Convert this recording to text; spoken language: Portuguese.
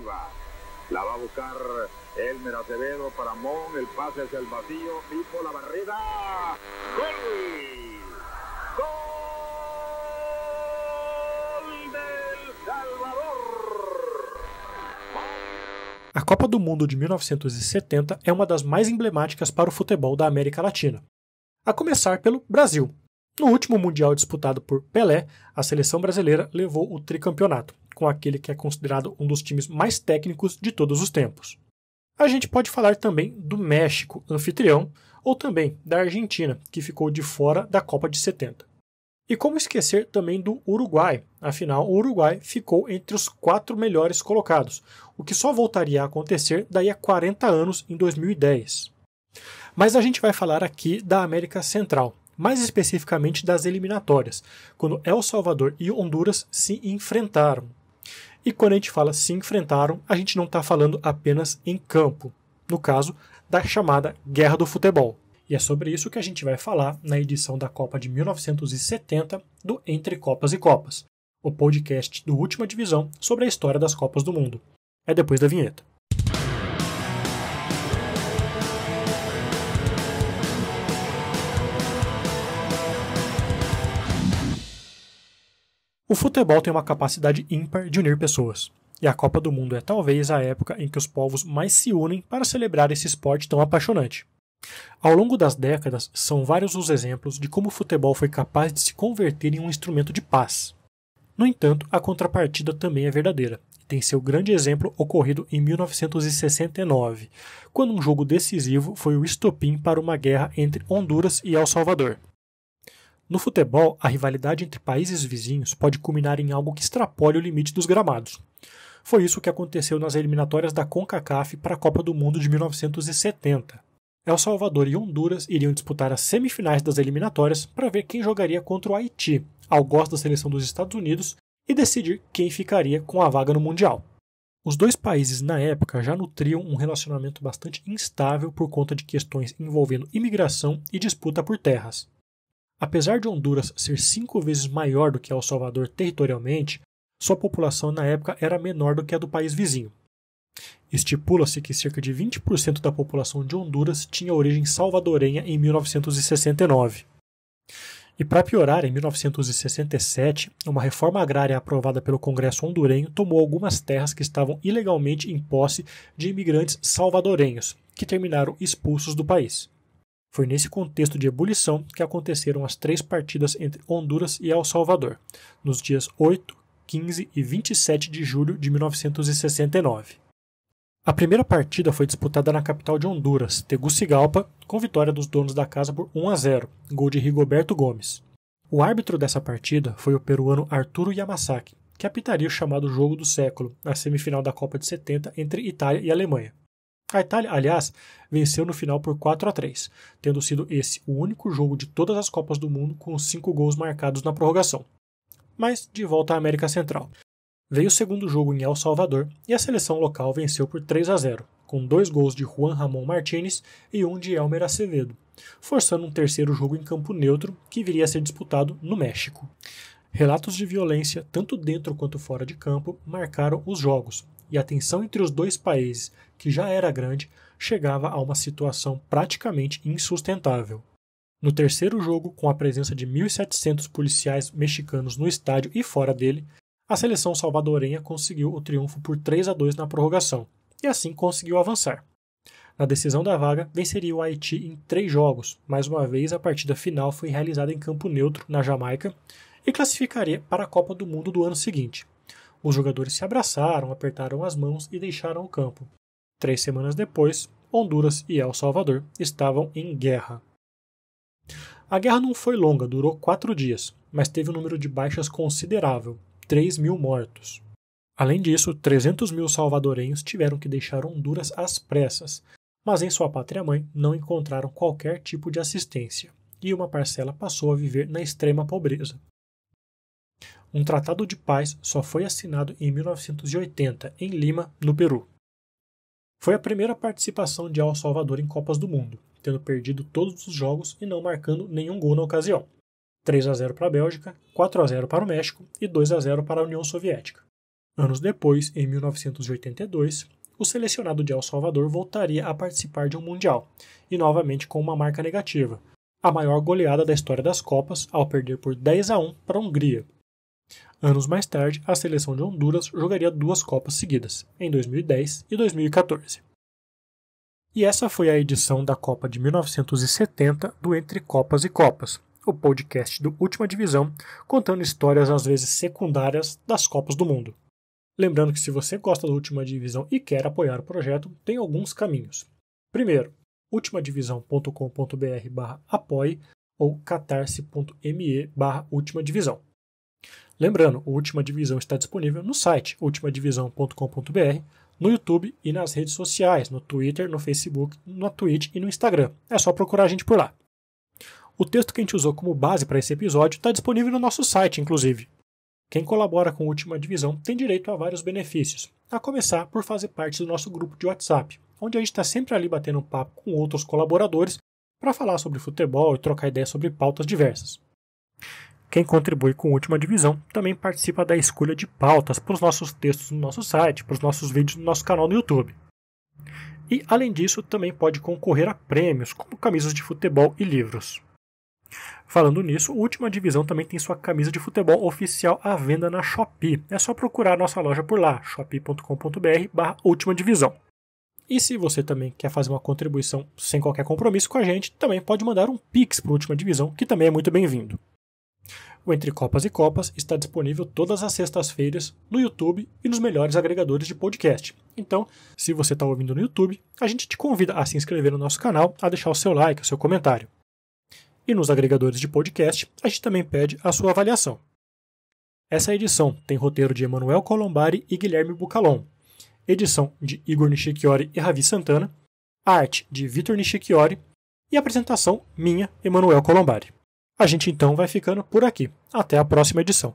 arriba. La va a buscar Elmer Acevedo para Mon, el pase hacia el vacío, Pipo, la barrera. ¡Gol! ¡Gol del Salvador! A Copa do Mundo de 1970 é uma das mais emblemáticas para o futebol da América Latina. A começar pelo Brasil. No último Mundial disputado por Pelé, a seleção brasileira levou o tricampeonato, com aquele que é considerado um dos times mais técnicos de todos os tempos. A gente pode falar também do México, anfitrião, ou também da Argentina, que ficou de fora da Copa de 70. E como esquecer também do Uruguai, afinal o Uruguai ficou entre os 4 melhores colocados, o que só voltaria a acontecer daí a 40 anos em 2010. Mas a gente vai falar aqui da América Central, mais especificamente das eliminatórias, quando El Salvador e Honduras se enfrentaram. E quando a gente fala se enfrentaram, a gente não está falando apenas em campo, no caso da chamada Guerra do Futebol. E é sobre isso que a gente vai falar na edição da Copa de 1970 do Entre Copas e Copas, o podcast do Última Divisão sobre a história das Copas do Mundo. É depois da vinheta. O futebol tem uma capacidade ímpar de unir pessoas, e a Copa do Mundo é talvez a época em que os povos mais se unem para celebrar esse esporte tão apaixonante. Ao longo das décadas, são vários os exemplos de como o futebol foi capaz de se converter em um instrumento de paz. No entanto, a contrapartida também é verdadeira, e tem seu grande exemplo ocorrido em 1969, quando um jogo decisivo foi o estopim para uma guerra entre Honduras e El Salvador. No futebol, a rivalidade entre países vizinhos pode culminar em algo que extrapole o limite dos gramados. Foi isso que aconteceu nas eliminatórias da CONCACAF para a Copa do Mundo de 1970. El Salvador e Honduras iriam disputar as semifinais das eliminatórias para ver quem jogaria contra o Haiti, algoz da seleção dos Estados Unidos, e decidir quem ficaria com a vaga no Mundial. Os dois países, na época, já nutriam um relacionamento bastante instável por conta de questões envolvendo imigração e disputa por terras. Apesar de Honduras ser 5 vezes maior do que El Salvador territorialmente, sua população na época era menor do que a do país vizinho. Estipula-se que cerca de 20% da população de Honduras tinha origem salvadorenha em 1969. E para piorar, em 1967, uma reforma agrária aprovada pelo Congresso hondurenho tomou algumas terras que estavam ilegalmente em posse de imigrantes salvadorenhos, que terminaram expulsos do país. Foi nesse contexto de ebulição que aconteceram as 3 partidas entre Honduras e El Salvador, nos dias 8, 15 e 27 de julho de 1969. A primeira partida foi disputada na capital de Honduras, Tegucigalpa, com vitória dos donos da casa por 1-0, gol de Rigoberto Gomes. O árbitro dessa partida foi o peruano Arturo Yamasaki, que apitaria o chamado Jogo do Século, na semifinal da Copa de 70 entre Itália e Alemanha. A Itália, aliás, venceu no final por 4-3, tendo sido esse o único jogo de todas as Copas do Mundo com 5 gols marcados na prorrogação. Mas, de volta à América Central. Veio o segundo jogo em El Salvador e a seleção local venceu por 3-0, com 2 gols de Juan Ramón Martínez e 1 de Elmer Acevedo, forçando um terceiro jogo em campo neutro que viria a ser disputado no México. Relatos de violência, tanto dentro quanto fora de campo, marcaram os jogos, e a tensão entre os dois países, que já era grande, chegava a uma situação praticamente insustentável. No terceiro jogo, com a presença de 1.700 policiais mexicanos no estádio e fora dele, a seleção salvadorenha conseguiu o triunfo por 3-2 na prorrogação, e assim conseguiu avançar. Na decisão da vaga, venceria o Haiti em 3 jogos, mais uma vez a partida final foi realizada em campo neutro, na Jamaica, e classificaria para a Copa do Mundo do ano seguinte. Os jogadores se abraçaram, apertaram as mãos e deixaram o campo. 3 semanas depois, Honduras e El Salvador estavam em guerra. A guerra não foi longa, durou 4 dias, mas teve um número de baixas considerável, 3.000 mortos. Além disso, 300.000 salvadorenhos tiveram que deixar Honduras às pressas, mas em sua pátria-mãe não encontraram qualquer tipo de assistência, e uma parcela passou a viver na extrema pobreza. Um tratado de paz só foi assinado em 1980, em Lima, no Peru. Foi a primeira participação de El Salvador em Copas do Mundo, tendo perdido todos os jogos e não marcando nenhum gol na ocasião. 3-0 para a Bélgica, 4-0 para o México e 2-0 para a União Soviética. Anos depois, em 1982, o selecionado de El Salvador voltaria a participar de um Mundial, e novamente com uma marca negativa, a maior goleada da história das Copas, ao perder por 10-1 para a Hungria. Anos mais tarde, a seleção de Honduras jogaria 2 Copas seguidas, em 2010 e 2014. E essa foi a edição da Copa de 1970 do Entre Copas e Copas, o podcast do Última Divisão, contando histórias às vezes secundárias das Copas do Mundo. Lembrando que se você gosta da Última Divisão e quer apoiar o projeto, tem alguns caminhos. Primeiro, ultimadivisão.com.br/apoie ou catarse.me/ultimadivisão. Lembrando, o Última Divisão está disponível no site ultimadivisão.com.br, no YouTube e nas redes sociais, no Twitter, no Facebook, na Twitch e no Instagram. É só procurar a gente por lá. O texto que a gente usou como base para esse episódio está disponível no nosso site, inclusive. Quem colabora com a Última Divisão tem direito a vários benefícios, a começar por fazer parte do nosso grupo de WhatsApp, onde a gente está sempre ali batendo um papo com outros colaboradores para falar sobre futebol e trocar ideias sobre pautas diversas. Quem contribui com a Última Divisão também participa da escolha de pautas para os nossos textos no nosso site, para os nossos vídeos no nosso canal no YouTube. E, além disso, também pode concorrer a prêmios, como camisas de futebol e livros. Falando nisso, a Última Divisão também tem sua camisa de futebol oficial à venda na Shopee. É só procurar nossa loja por lá, shopee.com.br/ultimadivisão. E se você também quer fazer uma contribuição sem qualquer compromisso com a gente, também pode mandar um Pix para a Última Divisão, que também é muito bem-vindo. O Entre Copas e Copas está disponível todas as sextas-feiras no YouTube e nos melhores agregadores de podcast. Então, se você está ouvindo no YouTube, a gente te convida a se inscrever no nosso canal, a deixar o seu like, o seu comentário. E nos agregadores de podcast, a gente também pede a sua avaliação. Essa edição tem roteiro de Emanuel Colombari e Guilherme Bucalon, edição de Igor Nishikiori e Ravi Santana, arte de Vitor Nishikiori e apresentação minha, Emanuel Colombari. A gente então vai ficando por aqui. Até a próxima edição.